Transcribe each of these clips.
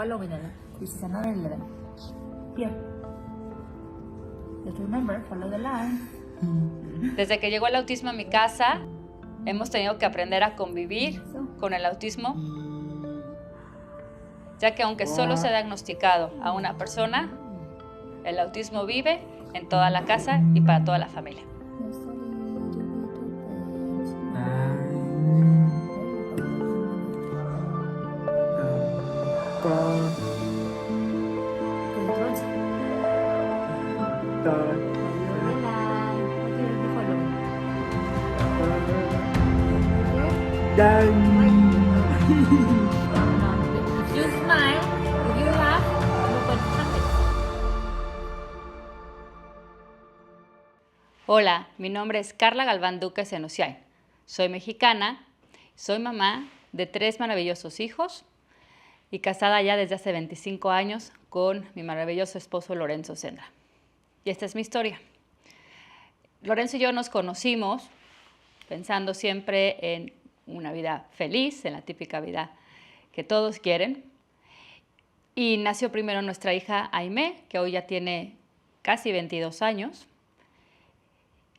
follow me then. This is another 11. Here. Just remember, follow the line. Desde que llegó el autismo a mi casa, hemos tenido que aprender a convivir con el autismo, ya que aunque solo se ha diagnosticado a una persona, el autismo vive en toda la casa y para toda la familia. Hola, mi nombre es Carla Galván Duque Senosiain. Soy mexicana, soy mamá de 3 maravillosos hijos y casada ya desde hace 25 años con mi maravilloso esposo Lorenzo Sendra. Y esta es mi historia. Lorenzo y yo nos conocimos pensando siempre en una vida feliz, en la típica vida que todos quieren. Y nació primero nuestra hija Aimee, que hoy ya tiene casi 22 años,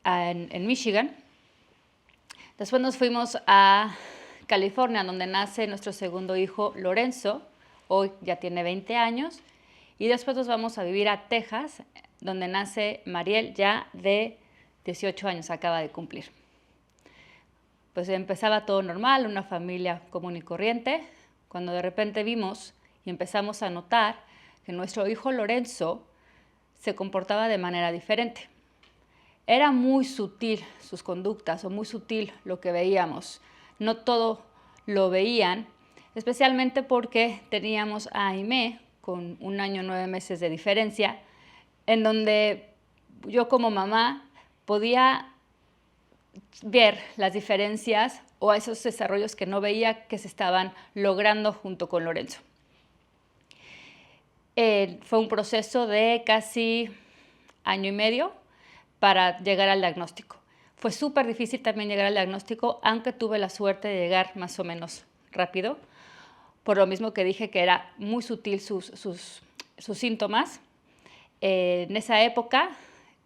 en Michigan. Después nos fuimos a California, donde nace nuestro segundo hijo Lorenzo, hoy ya tiene 20 años. Y después nos vamos a vivir a Texas, donde nace Mariel, ya de 18 años, acaba de cumplir. Pues empezaba todo normal, una familia común y corriente, cuando de repente vimos y empezamos a notar que nuestro hijo Lorenzo se comportaba de manera diferente. Era muy sutil sus conductas o muy sutil lo que veíamos. No todo lo veían, especialmente porque teníamos a Aimee con 1 año 9 meses de diferencia, en donde yo como mamá podía ver las diferencias o esos desarrollos que no veía que se estaban logrando junto con Lorenzo. Fue un proceso de casi 1 año y medio para llegar al diagnóstico. Fue súper difícil también llegar al diagnóstico, aunque tuve la suerte de llegar más o menos rápido, por lo mismo que dije que era muy sutil sus síntomas. En esa época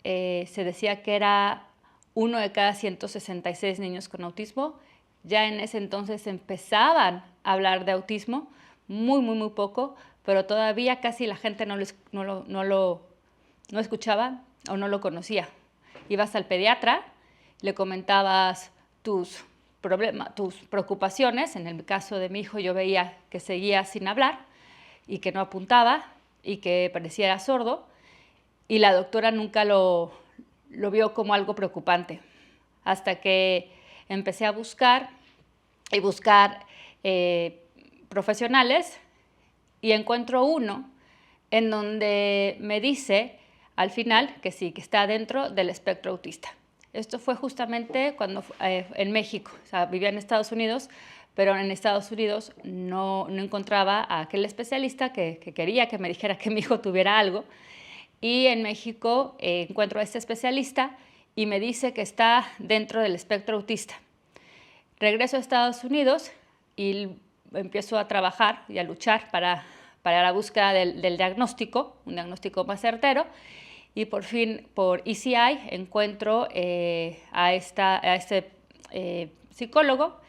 se decía que era 1 de cada 166 niños con autismo. Ya en ese entonces empezaban a hablar de autismo, muy poco, pero todavía casi la gente no lo escuchaba o no lo conocía. Ibas al pediatra, le comentabas tus problemas, tus preocupaciones. En el caso de mi hijo yo veía que seguía sin hablar y que no apuntaba y que pareciera sordo, y la doctora nunca lo vio como algo preocupante, hasta que empecé a buscar profesionales y encuentro uno en donde me dice al final que sí, que está dentro del espectro autista. Esto fue justamente cuando en México, o sea, vivía en Estados Unidos, pero en Estados Unidos no encontraba a aquel especialista que quería que me dijera que mi hijo tuviera algo. Y en México encuentro a este especialista y me dice que está dentro del espectro autista. Regreso a Estados Unidos y empiezo a trabajar y a luchar para la búsqueda del diagnóstico, un diagnóstico más certero. Y por fin, por ECI, encuentro a este psicólogo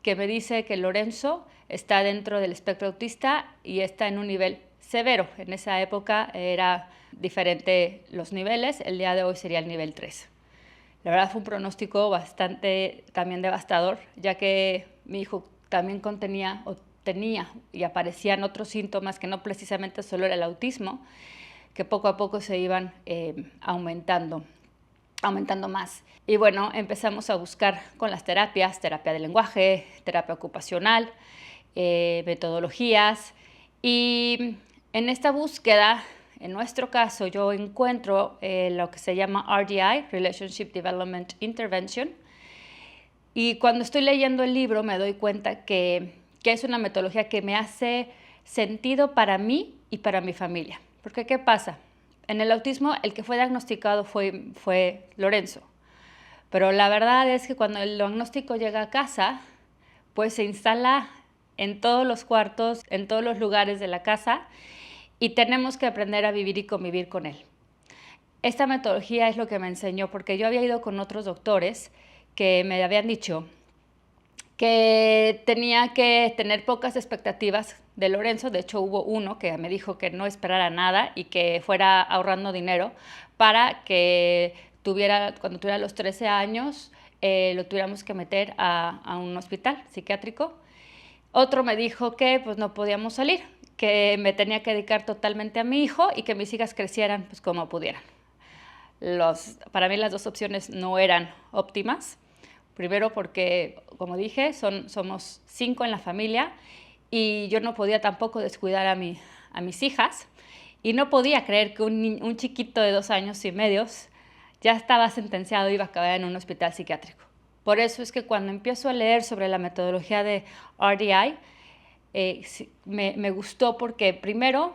que me dice que Lorenzo está dentro del espectro autista y está en un nivel severo. En esa época era diferente los niveles, el día de hoy sería el nivel 3. La verdad fue un pronóstico bastante también devastador, ya que mi hijo también tenía y aparecían otros síntomas que no precisamente solo era el autismo, que poco a poco se iban aumentando más. Y bueno, empezamos a buscar con las terapias, terapia de lenguaje, terapia ocupacional, metodologías. Y en esta búsqueda, en nuestro caso, yo encuentro lo que se llama RDI, Relationship Development Intervention. Y cuando estoy leyendo el libro me doy cuenta que es una metodología que me hace sentido para mí y para mi familia. Porque, ¿qué pasa? En el autismo, el que fue diagnosticado fue Lorenzo. Pero la verdad es que cuando el diagnóstico llega a casa, pues se instala en todos los cuartos, en todos los lugares de la casa, y tenemos que aprender a vivir y convivir con él. Esta metodología es lo que me enseñó, porque yo había ido con otros doctores que me habían dicho que tenía que tener pocas expectativas de Lorenzo. De hecho, hubo uno que me dijo que no esperara nada y que fuera ahorrando dinero para que cuando tuviera los 13 años, lo tuviéramos que meter a un hospital psiquiátrico. Otro me dijo que pues, no podíamos salir, que me tenía que dedicar totalmente a mi hijo y que mis hijas crecieran pues, como pudieran. Para mí las dos opciones no eran óptimas. Primero porque, como dije, somos 5 en la familia y yo no podía tampoco descuidar a mis hijas, y no podía creer que un chiquito de 2 años y medio ya estaba sentenciado y iba a acabar en un hospital psiquiátrico. Por eso es que cuando empiezo a leer sobre la metodología de RDI, me gustó porque primero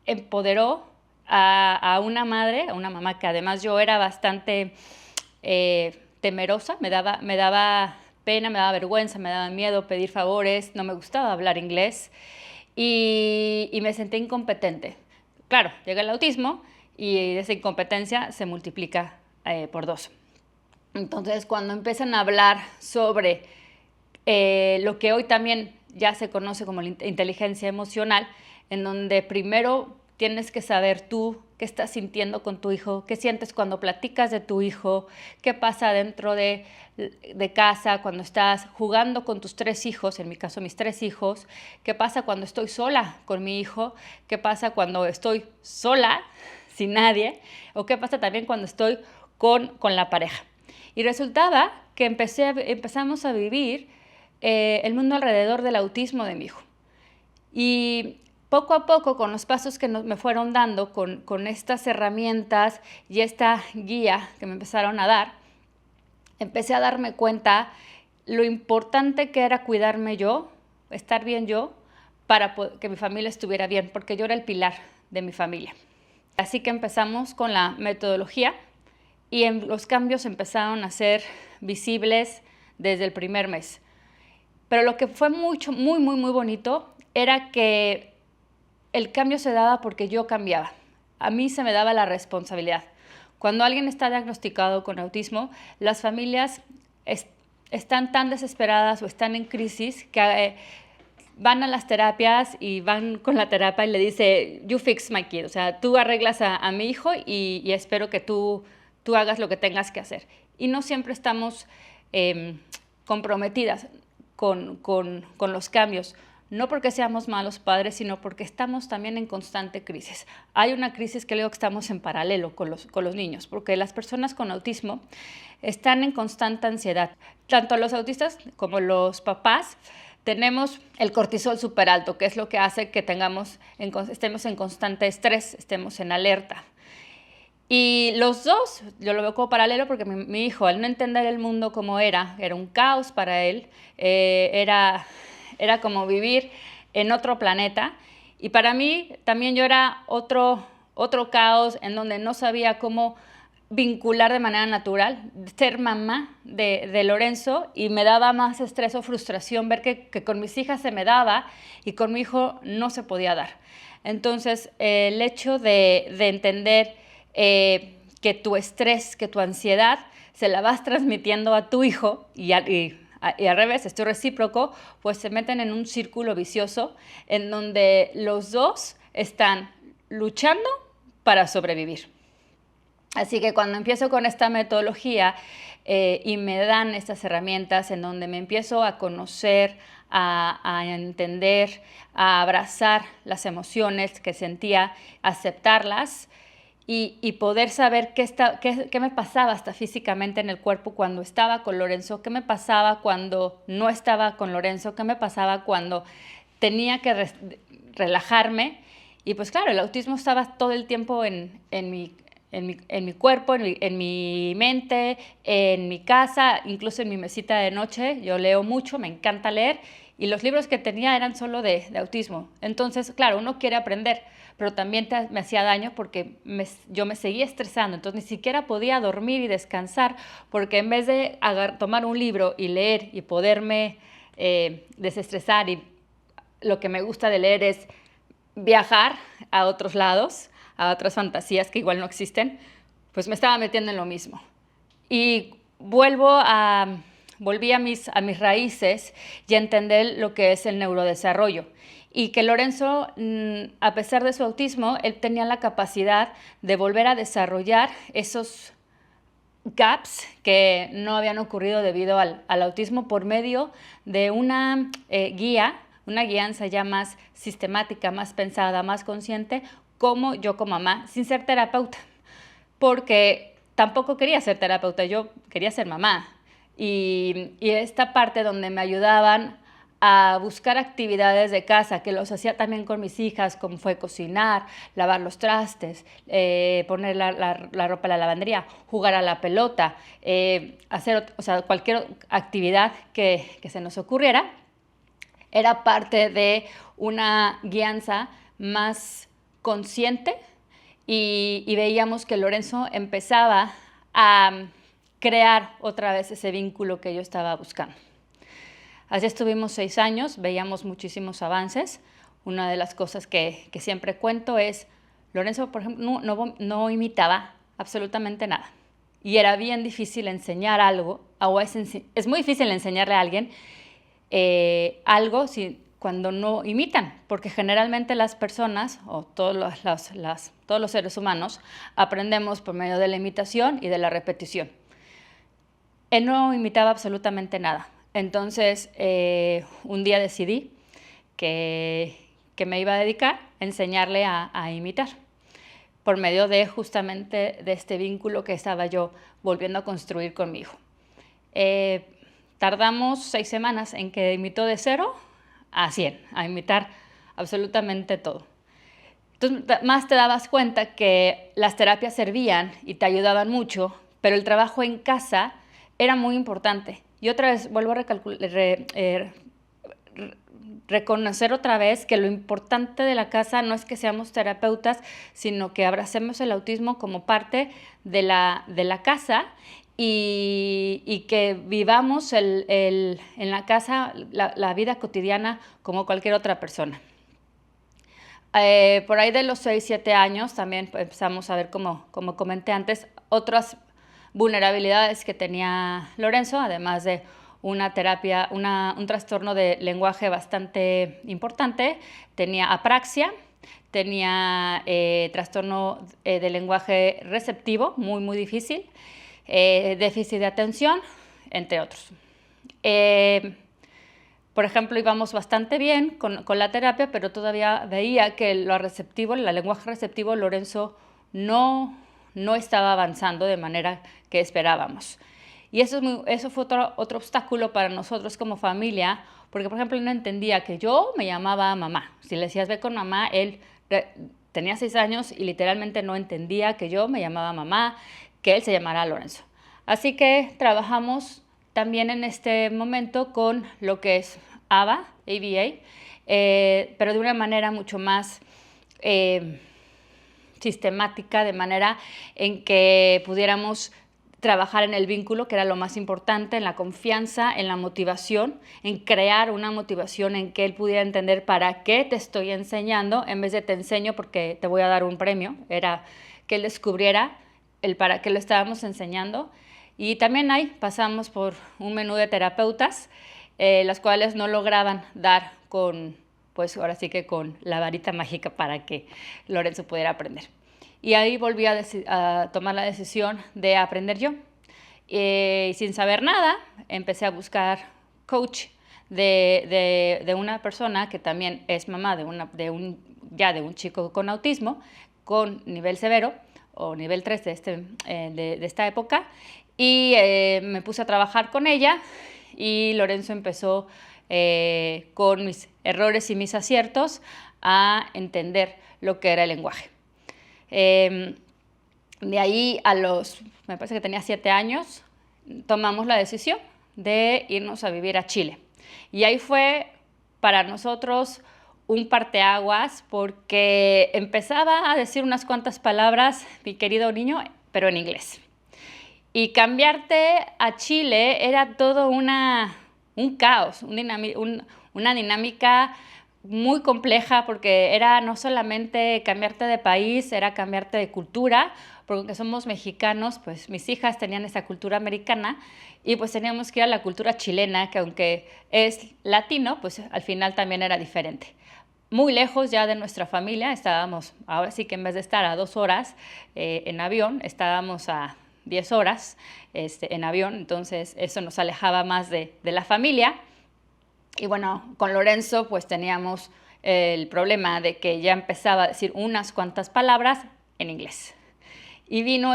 empoderó a una madre, a una mamá que además yo era bastante temerosa, me daba pena, me daba vergüenza, me daba miedo pedir favores, no me gustaba hablar inglés y me sentí incompetente. Claro, llega el autismo y esa incompetencia se multiplica por 2. Entonces, cuando empiezan a hablar sobre lo que hoy también ya se conoce como la inteligencia emocional, en donde primero tienes que saber tú qué estás sintiendo con tu hijo, qué sientes cuando platicas de tu hijo, qué pasa dentro de casa cuando estás jugando con tus 3 hijos, en mi caso mis 3 hijos, qué pasa cuando estoy sola con mi hijo, qué pasa cuando estoy sola, sin nadie, o qué pasa también cuando estoy con la pareja. Y resultaba que empezamos a vivir el mundo alrededor del autismo de mi hijo. Y poco a poco, con los pasos que me fueron dando, con estas herramientas y esta guía que me empezaron a dar, empecé a darme cuenta lo importante que era cuidarme yo, estar bien yo, para que mi familia estuviera bien, porque yo era el pilar de mi familia. Así que empezamos con la metodología y los cambios empezaron a ser visibles desde el primer mes. Pero lo que fue muy bonito era que el cambio se daba porque yo cambiaba. A mí se me daba la responsabilidad. Cuando alguien está diagnosticado con autismo, las familias están tan desesperadas o están en crisis que van a las terapias y van con la terapia y le dice, you fix my kid, o sea, tú arreglas a mi hijo y espero que tú hagas lo que tengas que hacer. Y no siempre estamos comprometidas con los cambios. No porque seamos malos padres, sino porque estamos también en constante crisis. Hay una crisis que luego estamos en paralelo con los niños, porque las personas con autismo están en constante ansiedad. Tanto los autistas como los papás tenemos el cortisol súper alto, que es lo que hace que estemos en constante estrés, estemos en alerta. Y los dos, yo lo veo como paralelo porque mi hijo, al no entender el mundo como era un caos para él, era como vivir en otro planeta. Y para mí también yo era otro caos en donde no sabía cómo vincular de manera natural, ser mamá de Lorenzo, y me daba más estrés o frustración ver que con mis hijas se me daba y con mi hijo no se podía dar. Entonces, el hecho de entender que tu estrés, que tu ansiedad se la vas transmitiendo a tu hijo y al revés, esto es recíproco, pues se meten en un círculo vicioso en donde los dos están luchando para sobrevivir. Así que cuando empiezo con esta metodología y me dan estas herramientas en donde me empiezo a conocer, a entender, a abrazar las emociones que sentía, aceptarlas, y poder saber qué me pasaba hasta físicamente en el cuerpo cuando estaba con Lorenzo, qué me pasaba cuando no estaba con Lorenzo, qué me pasaba cuando tenía que relajarme. Y pues claro, el autismo estaba todo el tiempo en mi cuerpo, en mi mente, en mi casa, incluso en mi mesita de noche. Yo leo mucho, me encanta leer, y los libros que tenía eran solo de autismo. Entonces, claro, uno quiere aprender, pero también me hacía daño porque yo me seguía estresando. Entonces, ni siquiera podía dormir y descansar, porque en vez de tomar un libro y leer y poderme desestresar y lo que me gusta de leer es viajar a otros lados, a otras fantasías que igual no existen, pues me estaba metiendo en lo mismo. Y volví a mis raíces y a entender lo que es el neurodesarrollo. Y que Lorenzo, a pesar de su autismo, él tenía la capacidad de volver a desarrollar esos gaps que no habían ocurrido debido al autismo por medio de una guianza ya más sistemática, más pensada, más consciente, como yo como mamá, sin ser terapeuta. Porque tampoco quería ser terapeuta, yo quería ser mamá. Y esta parte donde me ayudaban a buscar actividades de casa, que los hacía también con mis hijas, como fue cocinar, lavar los trastes, poner la ropa en la lavandería, jugar a la pelota, hacer cualquier actividad que se nos ocurriera, era parte de una guianza más consciente y veíamos que Lorenzo empezaba a crear otra vez ese vínculo que yo estaba buscando. Así estuvimos 6 años, veíamos muchísimos avances. Una de las cosas que siempre cuento es, Lorenzo, por ejemplo, no imitaba absolutamente nada. Y era bien difícil enseñar algo, o es muy difícil enseñarle a alguien algo cuando no imitan, porque generalmente las personas, o todos los seres humanos, aprendemos por medio de la imitación y de la repetición. Él no imitaba absolutamente nada. Entonces, un día decidí que me iba a dedicar a enseñarle a imitar, por medio de justamente de este vínculo que estaba yo volviendo a construir con mi hijo. Tardamos 6 semanas en que imitó de 0 a 100, a imitar absolutamente todo. Entonces, más te dabas cuenta que las terapias servían y te ayudaban mucho, pero el trabajo en casa era muy importante. Y otra vez vuelvo a reconocer otra vez que lo importante de la casa no es que seamos terapeutas, sino que abracemos el autismo como parte de la casa y que vivamos en la casa la vida cotidiana como cualquier otra persona. Por ahí de los 6, 7 años también empezamos a ver, como comenté antes, otras vulnerabilidades que tenía Lorenzo, además de una terapia, un trastorno de lenguaje bastante importante. Tenía apraxia, tenía trastorno de lenguaje receptivo, muy, muy difícil, déficit de atención, entre otros. Por ejemplo, íbamos bastante bien con la terapia, pero todavía veía que el lenguaje receptivo, Lorenzo no estaba avanzando de manera que esperábamos. Y eso fue otro obstáculo para nosotros como familia, porque, por ejemplo, él no entendía que yo me llamaba mamá. Si le decías ve con mamá, él tenía 6 años y literalmente no entendía que yo me llamaba mamá, que él se llamara Lorenzo. Así que trabajamos también en este momento con lo que es ABA, pero de una manera mucho más sistemática, de manera en que pudiéramos trabajar en el vínculo, que era lo más importante, en la confianza, en la motivación, en crear una motivación en que él pudiera entender para qué te estoy enseñando, en vez de te enseño porque te voy a dar un premio. Era que él descubriera el para qué lo estábamos enseñando. Y también ahí pasamos por un menú de terapeutas, las cuales no lograban dar pues ahora sí que con la varita mágica para que Lorenzo pudiera aprender. Y ahí volví a tomar la decisión de aprender yo. Sin saber nada, empecé a buscar coach de una persona que también es mamá de un chico con autismo, con nivel severo, o nivel 3 de esta época, y me puse a trabajar con ella, y Lorenzo empezó con mis errores y mis aciertos a entender lo que era el lenguaje. De ahí me parece que tenía 7 años, tomamos la decisión de irnos a vivir a Chile. Y ahí fue para nosotros un parteaguas, porque empezaba a decir unas cuantas palabras, mi querido niño, pero en inglés. Y cambiarte a Chile era todo un caos, una dinámica muy compleja porque era no solamente cambiarte de país, era cambiarte de cultura, porque aunque somos mexicanos, pues mis hijas tenían esa cultura americana y pues teníamos que ir a la cultura chilena, que aunque es latino, pues al final también era diferente. Muy lejos ya de nuestra familia, estábamos, ahora sí que en vez de estar a 2 horas en avión, estábamos a 10 horas en avión, entonces eso nos alejaba más de la familia. Y bueno, con Lorenzo pues teníamos el problema de que ya empezaba a decir unas cuantas palabras en inglés. Y vino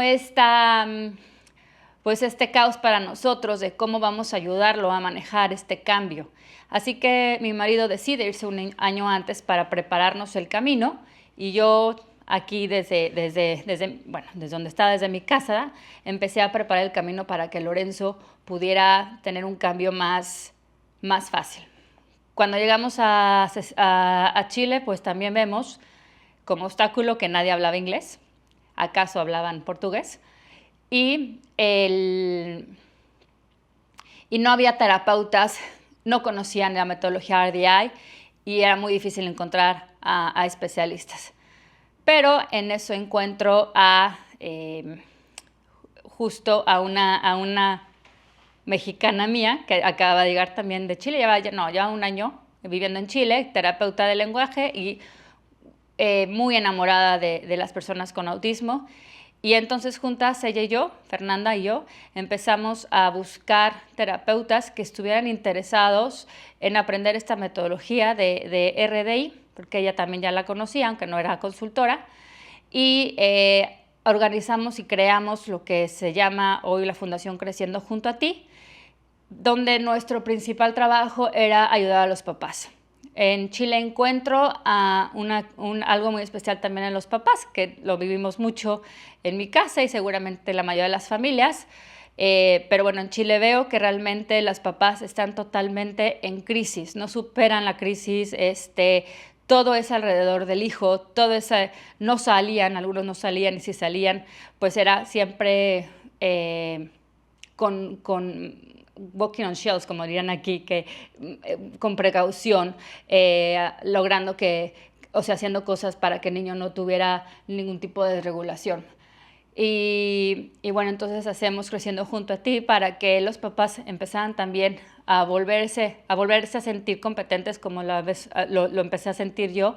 pues este caos para nosotros de cómo vamos a ayudarlo a manejar este cambio. Así que mi marido decide irse un año antes para prepararnos el camino y yo aquí desde donde estaba, desde mi casa, empecé a preparar el camino para que Lorenzo pudiera tener un cambio más fácil. Cuando llegamos a Chile, pues también vemos como obstáculo que nadie hablaba inglés, acaso hablaban portugués, y no había terapeutas, no conocían la metodología RDI y era muy difícil encontrar a especialistas. Pero en eso encuentro justo a una mexicana mía que acaba de llegar también de Chile, lleva un año viviendo en Chile, terapeuta de lenguaje y muy enamorada de las personas con autismo. Y entonces juntas, ella y yo, Fernanda y yo, empezamos a buscar terapeutas que estuvieran interesados en aprender esta metodología de RDI, porque ella también ya la conocía, aunque no era consultora, y organizamos y creamos lo que se llama hoy la Fundación Creciendo Junto a Ti, donde nuestro principal trabajo era ayudar a los papás. En Chile encuentro algo muy especial también en los papás, que lo vivimos mucho en mi casa y seguramente la mayoría de las familias, pero bueno, en Chile veo que realmente los papás están totalmente en crisis, no superan la crisis, todo es alrededor del hijo, todo es, no salían, algunos no salían y si salían, pues era siempre con walking on shells, como dirían aquí, que con precaución, logrando haciendo cosas para que el niño no tuviera ningún tipo de desregulación. Y bueno, entonces hacemos Creciendo Junto a Ti para que los papás empezaran también a volverse a sentir competentes como lo empecé a sentir yo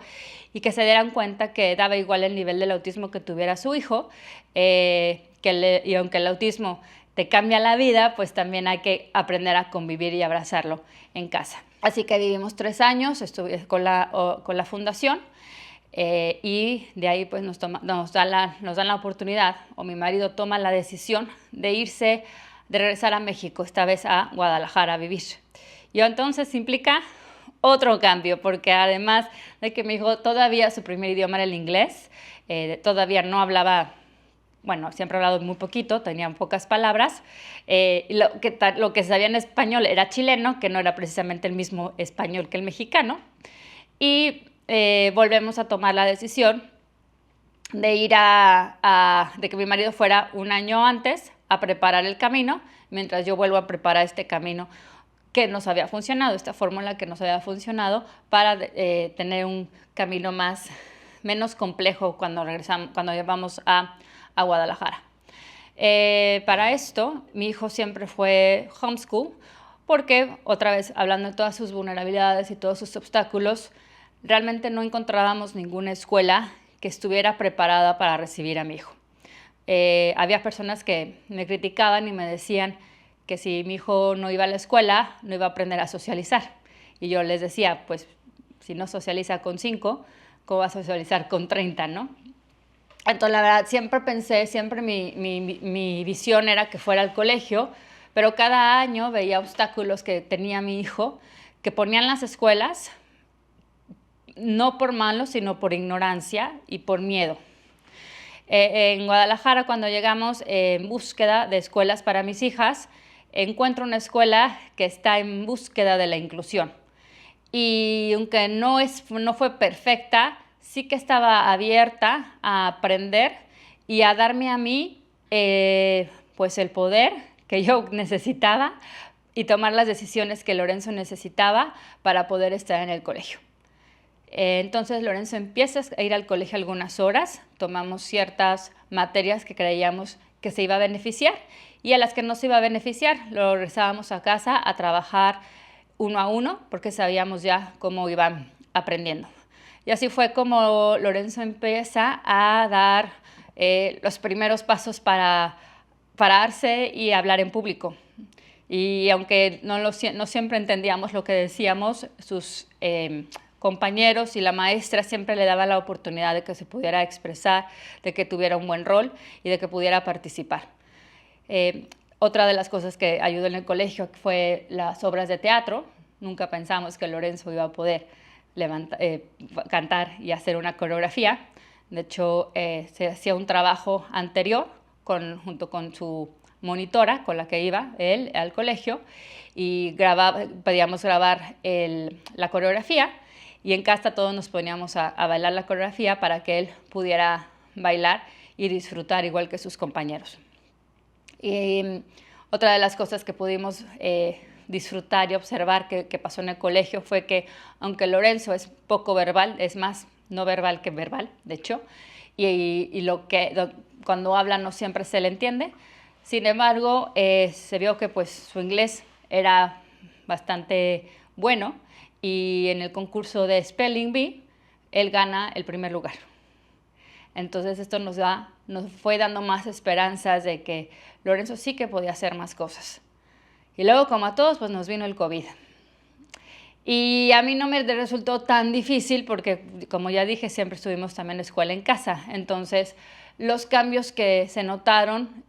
y que se dieran cuenta que daba igual el nivel del autismo que tuviera su hijo, y aunque el autismo te cambia la vida, pues también hay que aprender a convivir y abrazarlo en casa. Así que vivimos 3 años, estuve con la fundación y de ahí pues nos dan la oportunidad, o mi marido toma la decisión de regresar a México, esta vez a Guadalajara a vivir. Y entonces implica otro cambio, porque además de que mi hijo todavía su primer idioma era el inglés, todavía no hablaba. Bueno, siempre he hablado muy poquito, tenía pocas palabras. Lo que sabía en español era chileno, que no era precisamente el mismo español que el mexicano. Y volvemos a tomar la decisión de de que mi marido fuera un año antes a preparar el camino, mientras yo vuelvo a preparar este camino que nos había funcionado, esta fórmula que nos había funcionado para tener un camino menos complejo cuando vamos a Guadalajara. Para esto, mi hijo siempre fue homeschool porque, otra vez, hablando de todas sus vulnerabilidades y todos sus obstáculos, realmente no encontrábamos ninguna escuela que estuviera preparada para recibir a mi hijo. Había personas que me criticaban y me decían que si mi hijo no iba a la escuela, no iba a aprender a socializar. Y yo les decía, pues, si no socializa con 5, ¿cómo va a socializar con 30, no? Entonces, la verdad, siempre mi visión era que fuera al colegio, pero cada año veía obstáculos que tenía mi hijo, que ponían las escuelas, no por malo, sino por ignorancia y por miedo. En Guadalajara, cuando llegamos en búsqueda de escuelas para mis hijas, encuentro una escuela que está en búsqueda de la inclusión. Y aunque no fue perfecta, sí que estaba abierta a aprender y a darme a mí pues el poder que yo necesitaba y tomar las decisiones que Lorenzo necesitaba para poder estar en el colegio. Entonces Lorenzo empieza a ir al colegio algunas horas, tomamos ciertas materias que creíamos que se iba a beneficiar y a las que no se iba a beneficiar lo regresábamos a casa a trabajar uno a uno porque sabíamos ya cómo iban aprendiendo. Y así fue como Lorenzo empieza a dar los primeros pasos para pararse y hablar en público. Y aunque no siempre entendíamos lo que decíamos, sus compañeros y la maestra siempre le daban la oportunidad de que se pudiera expresar, de que tuviera un buen rol y de que pudiera participar. Otra de las cosas que ayudó en el colegio fue las obras de teatro. Nunca pensamos que Lorenzo iba a poder cantar y hacer una coreografía. De hecho, se hacía un trabajo anterior junto con su monitora con la que iba él al colegio y podíamos grabar la coreografía y en casa todos nos poníamos a bailar la coreografía para que él pudiera bailar y disfrutar igual que sus compañeros. Y otra de las cosas que pudimos disfrutar y observar que pasó en el colegio fue que aunque Lorenzo es poco verbal, es más no verbal que verbal, de hecho, y cuando habla no siempre se le entiende. Sin embargo, se vio que pues, su inglés era bastante bueno y en el concurso de Spelling Bee, él gana el primer lugar. Entonces esto nos fue dando más esperanzas de que Lorenzo sí que podía hacer más cosas. Y luego, como a todos, pues nos vino el COVID. Y a mí no me resultó tan difícil porque, como ya dije, siempre estuvimos también en escuela en casa. Entonces, los cambios que se notaron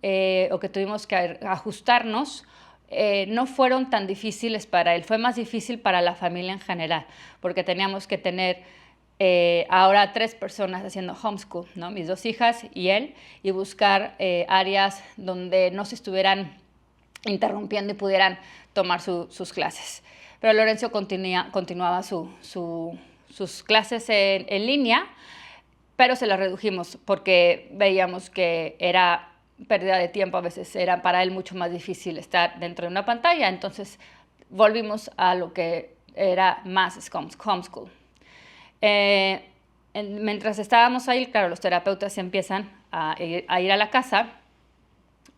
o que tuvimos que ajustarnos no fueron tan difíciles para él. Fue más difícil para la familia en general, porque teníamos que tener ahora 3 personas haciendo homeschool, ¿no? Mis 2 hijas y él, y buscar áreas donde no se estuvieran interrumpiendo y pudieran tomar sus clases. Pero Lorenzo continuaba sus clases en línea, pero se las redujimos porque veíamos que era pérdida de tiempo. A veces era para él mucho más difícil estar dentro de una pantalla, entonces volvimos a lo que era más homeschool. Mientras estábamos ahí, claro, los terapeutas empiezan a ir a la casa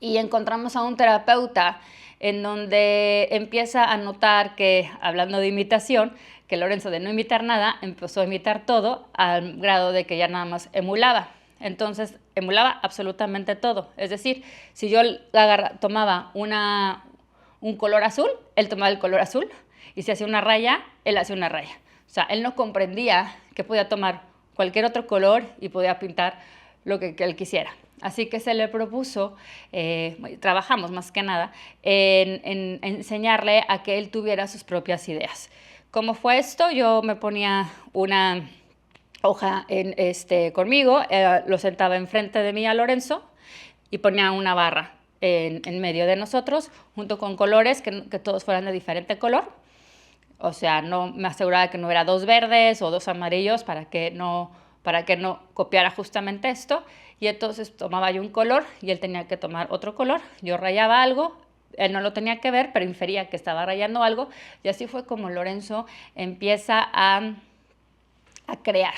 y encontramos a un terapeuta en donde empieza a notar que, hablando de imitación, que Lorenzo de no imitar nada, empezó a imitar todo al grado de que ya nada más emulaba. Entonces, emulaba absolutamente todo. Es decir, si yo tomaba un color azul, él tomaba el color azul, y si hacía una raya, él hacía una raya. O sea, él no comprendía que podía tomar cualquier otro color y podía pintar lo que él quisiera. Así que se le propuso, trabajamos más que nada, en enseñarle a que él tuviera sus propias ideas. ¿Cómo fue esto? Yo me ponía una hoja conmigo, lo sentaba enfrente de mí a Lorenzo y ponía una barra en medio de nosotros, junto con colores que todos fueran de diferente color. O sea, no me aseguraba que no hubiera 2 verdes o 2 amarillos para que no copiara justamente esto. Y entonces tomaba yo un color y él tenía que tomar otro color. Yo rayaba algo, él no lo tenía que ver, pero infería que estaba rayando algo. Y así fue como Lorenzo empieza a crear.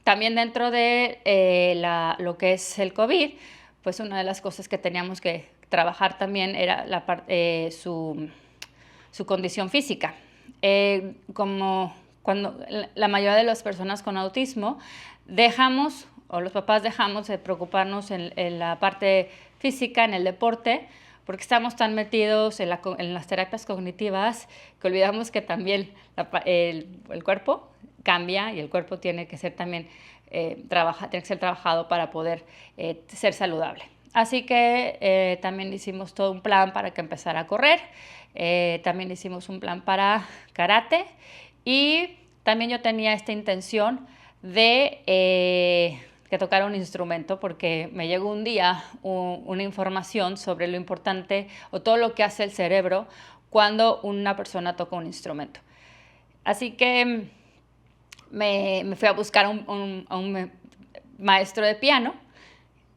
También dentro de lo que es el COVID, pues una de las cosas que teníamos que trabajar también era su condición física. Como cuando la mayoría de las personas con autismo los papás dejamos de preocuparnos en la parte física, en el deporte, porque estamos tan metidos en las terapias cognitivas que olvidamos que también el cuerpo cambia y el cuerpo tiene que ser también tiene que ser trabajado para poder ser saludable. Así que también hicimos todo un plan para que empezara a correr, también hicimos un plan para karate y también yo tenía esta intención de que tocara un instrumento porque me llegó un día una información sobre lo importante o todo lo que hace el cerebro cuando una persona toca un instrumento. Así que me fui a buscar a un maestro de piano.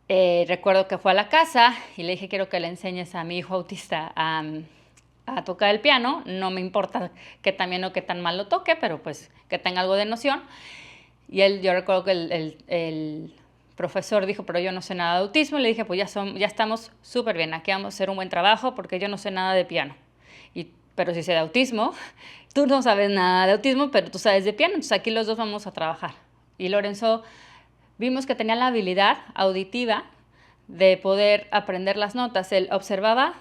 Recuerdo que fue a la casa y le dije, quiero que le enseñes a mi hijo autista a tocar el piano, no me importa que tan bien o que tan mal lo toque, pero pues que tenga algo de noción. Y yo recuerdo que el profesor dijo, pero yo no sé nada de autismo, y le dije, pues ya estamos súper bien, aquí vamos a hacer un buen trabajo porque yo no sé nada de piano. Pero si sé de autismo, tú no sabes nada de autismo, pero tú sabes de piano, entonces aquí los dos vamos a trabajar. Y Lorenzo, vimos que tenía la habilidad auditiva de poder aprender las notas. Él observaba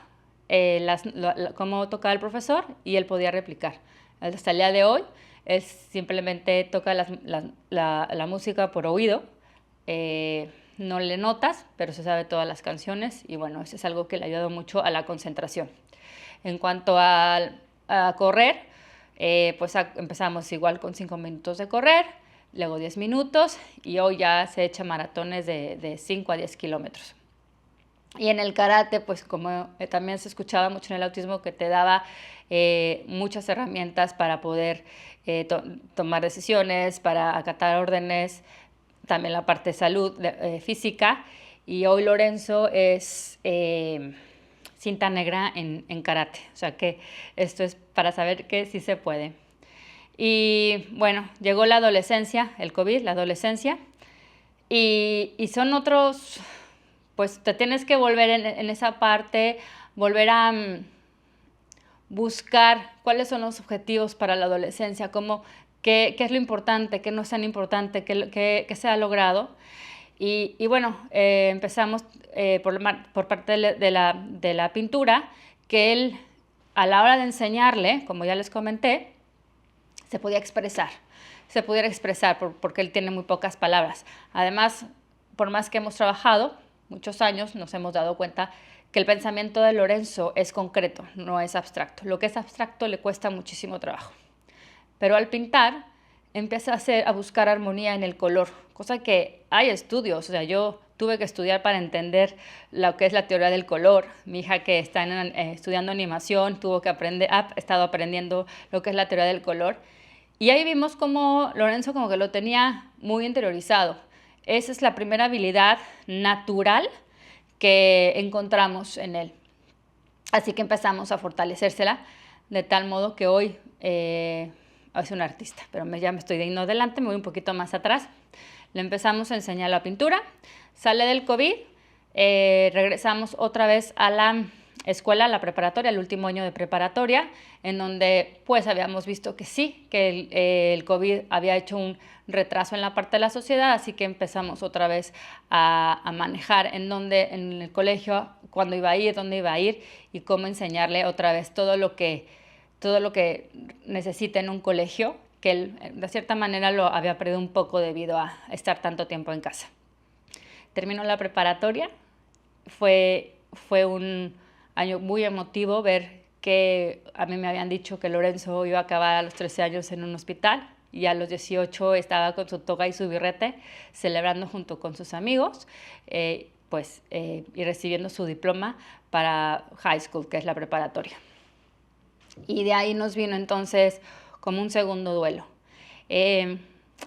cómo tocaba el profesor y él podía replicar. Hasta el día de hoy, él simplemente toca la música por oído, no lee notas, pero se sabe todas las canciones y bueno, eso es algo que le ha ayudado mucho a la concentración. En cuanto a correr, pues empezamos igual con 5 minutos de correr, luego 10 minutos y hoy ya se echa maratones de 5 a 10 kilómetros. Y en el karate, pues como también se escuchaba mucho en el autismo, que te daba muchas herramientas para poder tomar decisiones, para acatar órdenes, también la parte de salud física. Y hoy Lorenzo es cinta negra en karate. O sea que esto es para saber que sí se puede. Y bueno, llegó la adolescencia, el COVID, la adolescencia. Y son otros, pues te tienes que volver en esa parte, volver a buscar cuáles son los objetivos para la adolescencia, qué es lo importante, qué no es tan importante, qué se ha logrado. Y bueno, empezamos por parte de la pintura, que él, a la hora de enseñarle, como ya les comenté, se podía expresar. Se pudiera expresar porque él tiene muy pocas palabras. Además, por más que hemos trabajado muchos años, nos hemos dado cuenta que el pensamiento de Lorenzo es concreto, no es abstracto. Lo que es abstracto le cuesta muchísimo trabajo. Pero al pintar empieza a buscar armonía en el color, cosa que hay estudios. O sea, yo tuve que estudiar para entender lo que es la teoría del color. Mi hija, que está estudiando animación, ha estado aprendiendo lo que es la teoría del color. Y ahí vimos cómo Lorenzo como que lo tenía muy interiorizado. Esa es la primera habilidad natural que encontramos en él. Así que empezamos a fortalecérsela de tal modo que hoy es un artista. Pero ya me estoy yendo adelante, me voy un poquito más atrás. Le empezamos a enseñar la pintura. Sale del COVID, regresamos otra vez a la escuela, a la preparatoria, el último año de preparatoria, en donde pues habíamos visto que sí, que el COVID había hecho un retraso en la parte de la sociedad, así que empezamos otra vez a manejar en el colegio, cuándo iba a ir, dónde iba a ir y cómo enseñarle otra vez todo lo que necesita en un colegio, que él de cierta manera lo había perdido un poco debido a estar tanto tiempo en casa. Terminó la preparatoria, fue un año muy emotivo ver que a mí me habían dicho que Lorenzo iba a acabar a los 13 años en un hospital y a los 18 estaba con su toga y su birrete celebrando junto con sus amigos y recibiendo su diploma para high school, que es la preparatoria. Y de ahí nos vino entonces como un segundo duelo.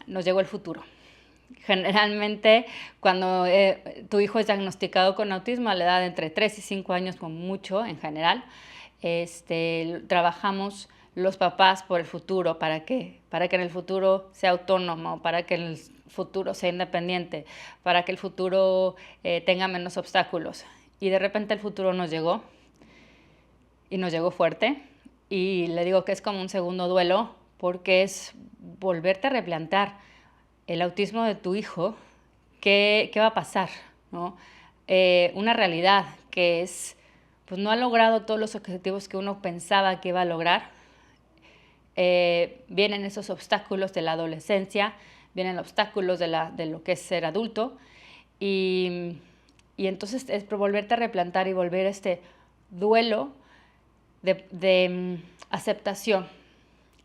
Nos llegó el futuro. Generalmente, cuando tu hijo es diagnosticado con autismo a la edad de entre 3 y 5 años, con mucho en general, trabajamos los papás por el futuro, para que en el futuro sea autónomo, para que en el futuro sea independiente, para que el futuro tenga menos obstáculos. Y de repente el futuro nos llegó, y nos llegó fuerte, y le digo que es como un segundo duelo, porque es volverte a replantear el autismo de tu hijo, ¿qué va a pasar? ¿No? Una realidad que es, pues no ha logrado todos los objetivos que uno pensaba que iba a lograr. Vienen esos obstáculos de la adolescencia, vienen obstáculos de lo que es ser adulto, y entonces es volverte a replantar y volver este duelo de aceptación.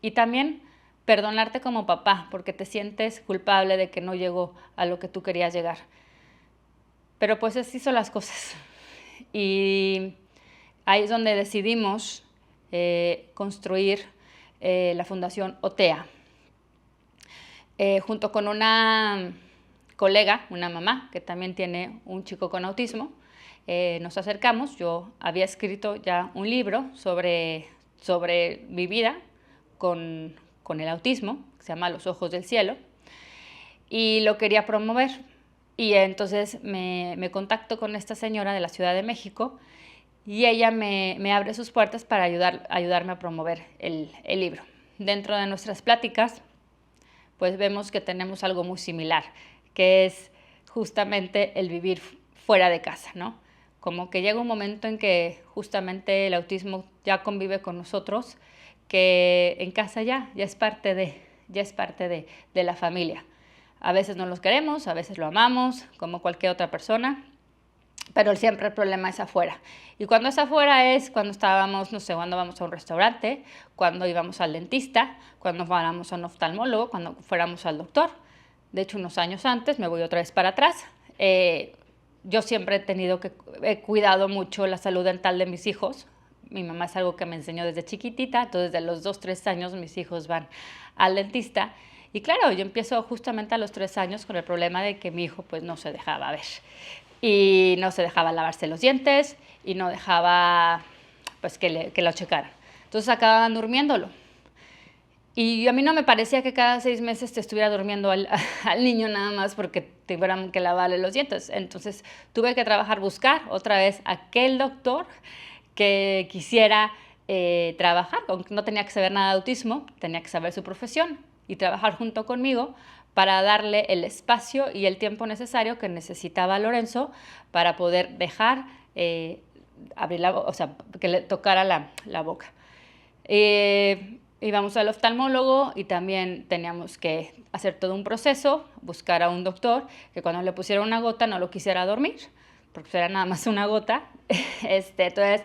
Y también perdonarte como papá, porque te sientes culpable de que no llegó a lo que tú querías llegar. Pero pues así son las cosas. Y ahí es donde decidimos construir la Fundación OTEA. Junto con una colega, una mamá, que también tiene un chico con autismo, nos acercamos. Yo había escrito ya un libro sobre mi vida con el autismo, que se llama Los Ojos del Cielo, y lo quería promover. Y entonces me contacto con esta señora de la Ciudad de México y ella me abre sus puertas para ayudarme a promover el libro. Dentro de nuestras pláticas, pues vemos que tenemos algo muy similar, que es justamente el vivir fuera de casa, ¿no? Como que llega un momento en que justamente el autismo ya convive con nosotros, que en casa ya es parte de la familia. A veces no los queremos, a veces lo amamos, como cualquier otra persona, pero siempre el problema es afuera. Y cuando es afuera es cuando estábamos, no sé, cuando vamos a un restaurante, cuando íbamos al dentista, cuando fuéramos a un oftalmólogo, cuando fuéramos al doctor. De hecho, unos años antes, me voy otra vez para atrás, yo siempre he cuidado mucho la salud dental de mis hijos. Mi mamá es algo que me enseñó desde chiquitita, entonces desde los 2, 3 años mis hijos van al dentista. Y claro, yo empiezo justamente a los 3 años con el problema de que mi hijo pues no se dejaba ver. Y no se dejaba lavarse los dientes y no dejaba pues que lo checaran. Entonces acababan durmiéndolo. Y a mí no me parecía que cada 6 meses te estuviera durmiendo al niño nada más porque tuvieran que lavarle los dientes. Entonces tuve que buscar otra vez aquel doctor que quisiera trabajar, aunque no tenía que saber nada de autismo, tenía que saber su profesión y trabajar junto conmigo para darle el espacio y el tiempo necesario que necesitaba Lorenzo para poder dejar abrir o sea, que le tocara la boca. Íbamos al oftalmólogo y también teníamos que hacer todo un proceso, buscar a un doctor que cuando le pusiera una gota no lo quisiera dormir, porque era nada más una gota. Entonces,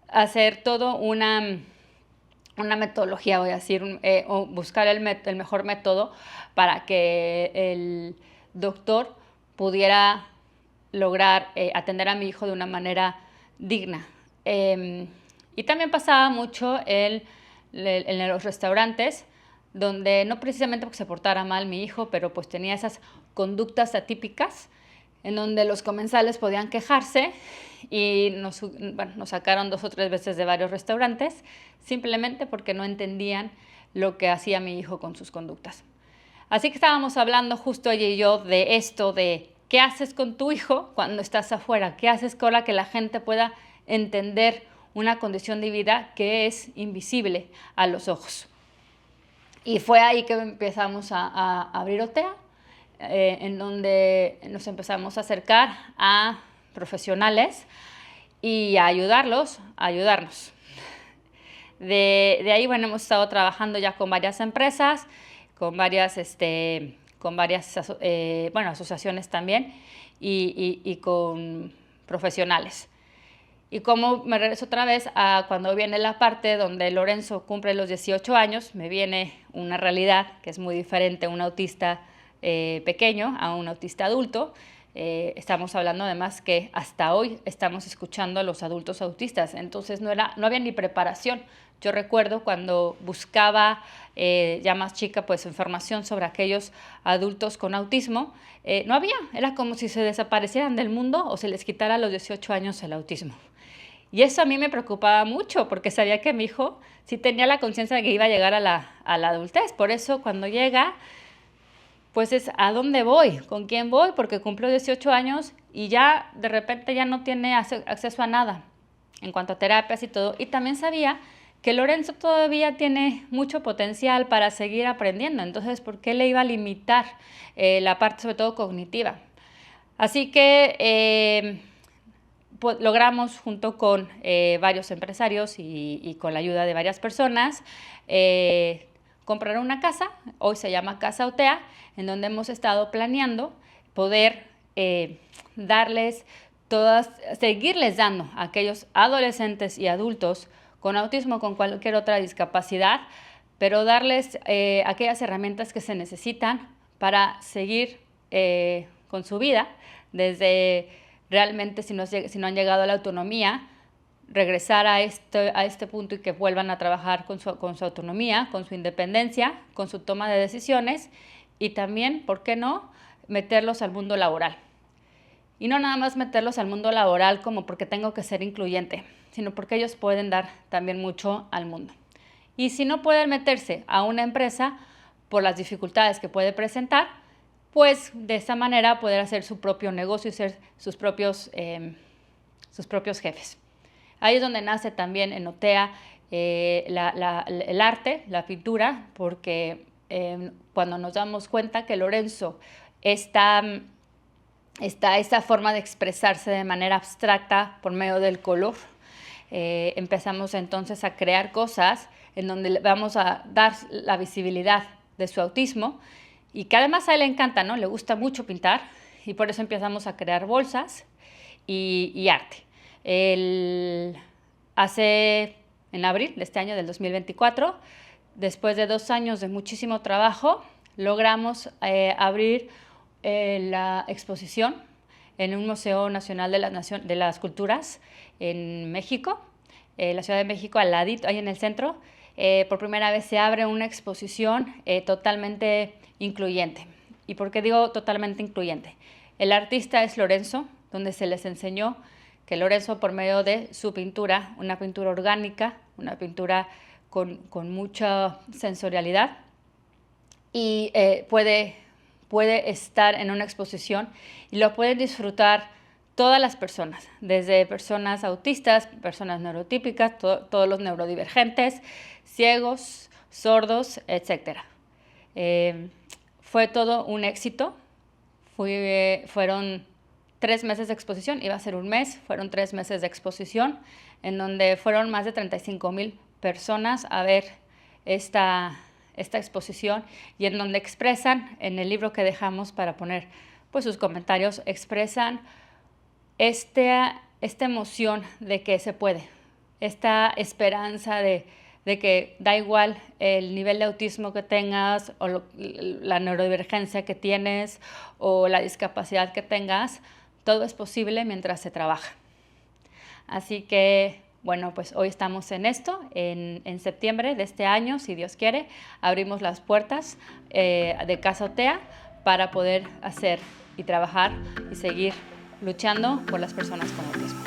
hacer todo una metodología, voy a decir, o buscar el mejor método para que el doctor pudiera lograr atender a mi hijo de una manera digna. Y también pasaba mucho en los restaurantes, donde no precisamente porque se portara mal mi hijo, pero pues tenía esas conductas atípicas, en donde los comensales podían quejarse y nos sacaron 2 o 3 veces de varios restaurantes simplemente porque no entendían lo que hacía mi hijo con sus conductas. Así que estábamos hablando justo ella y yo de esto, de qué haces con tu hijo cuando estás afuera, qué haces para que la gente pueda entender una condición de vida que es invisible a los ojos. Y fue ahí que empezamos a abrir OTEA, en donde nos empezamos a acercar a profesionales y a ayudarnos. De ahí, bueno, hemos estado trabajando ya con varias empresas, con varias asociaciones también y con profesionales. Y como me regreso otra vez a cuando viene la parte donde Lorenzo cumple los 18 años, me viene una realidad que es muy diferente a un autista pequeño a un autista adulto. Estamos hablando además que hasta hoy estamos escuchando a los adultos autistas, entonces no había ni preparación. Yo recuerdo cuando buscaba ya más chica pues información sobre aquellos adultos con autismo, no había, era como si se desaparecieran del mundo o se les quitara a los 18 años el autismo. Y eso a mí me preocupaba mucho porque sabía que mi hijo sí tenía la conciencia de que iba a llegar a la adultez. Por eso cuando llega, pues es ¿a dónde voy? ¿Con quién voy? Porque cumplió 18 años y ya de repente ya no tiene acceso a nada en cuanto a terapias y todo. Y también sabía que Lorenzo todavía tiene mucho potencial para seguir aprendiendo. Entonces, ¿por qué le iba a limitar la parte sobre todo cognitiva? Así que pues, logramos junto con varios empresarios y con la ayuda de varias personas comprar una casa, hoy se llama Casa OTEA, en donde hemos estado planeando poder seguirles dando a aquellos adolescentes y adultos con autismo, con cualquier otra discapacidad, pero darles aquellas herramientas que se necesitan para seguir con su vida, desde realmente si no han llegado a la autonomía, regresar a este punto y que vuelvan a trabajar con su autonomía, con su independencia, con su toma de decisiones y también, ¿por qué no?, meterlos al mundo laboral. Y no nada más meterlos al mundo laboral como porque tengo que ser incluyente, sino porque ellos pueden dar también mucho al mundo. Y si no pueden meterse a una empresa por las dificultades que puede presentar, pues de esta manera poder hacer su propio negocio y ser sus propios jefes. Ahí es donde nace también en Otea el arte, la pintura, porque cuando nos damos cuenta que Lorenzo está esta forma de expresarse de manera abstracta por medio del color, empezamos entonces a crear cosas en donde le vamos a dar la visibilidad de su autismo y que además a él le encanta, ¿no? Le gusta mucho pintar y por eso empezamos a crear bolsas y arte. En abril de este año, del 2024, después de 2 años de muchísimo trabajo, logramos abrir la exposición en un Museo Nacional de las Culturas en México, la Ciudad de México, al ladito, ahí en el centro. Por primera vez se abre una exposición totalmente incluyente. ¿Y por qué digo totalmente incluyente? El artista es Lorenzo, donde se les enseñó que Lorenzo, por medio de su pintura, una pintura orgánica, una pintura con mucha sensorialidad, y puede estar en una exposición y lo pueden disfrutar todas las personas, desde personas autistas, personas neurotípicas, todos los neurodivergentes, ciegos, sordos, etc. Fue todo un éxito. Fueron 3 meses de exposición, iba a ser un mes, fueron 3 meses de exposición, en donde fueron más de 35,000 personas a ver esta exposición y en donde expresan, en el libro que dejamos para poner pues, sus comentarios, expresan esta emoción de que se puede, esta esperanza de que da igual el nivel de autismo que tengas o la neurodivergencia que tienes o la discapacidad que tengas, todo es posible mientras se trabaja. Así que, bueno, pues hoy estamos en esto, en septiembre de este año, si Dios quiere, abrimos las puertas de Casa Otea para poder hacer y trabajar y seguir luchando por las personas con autismo.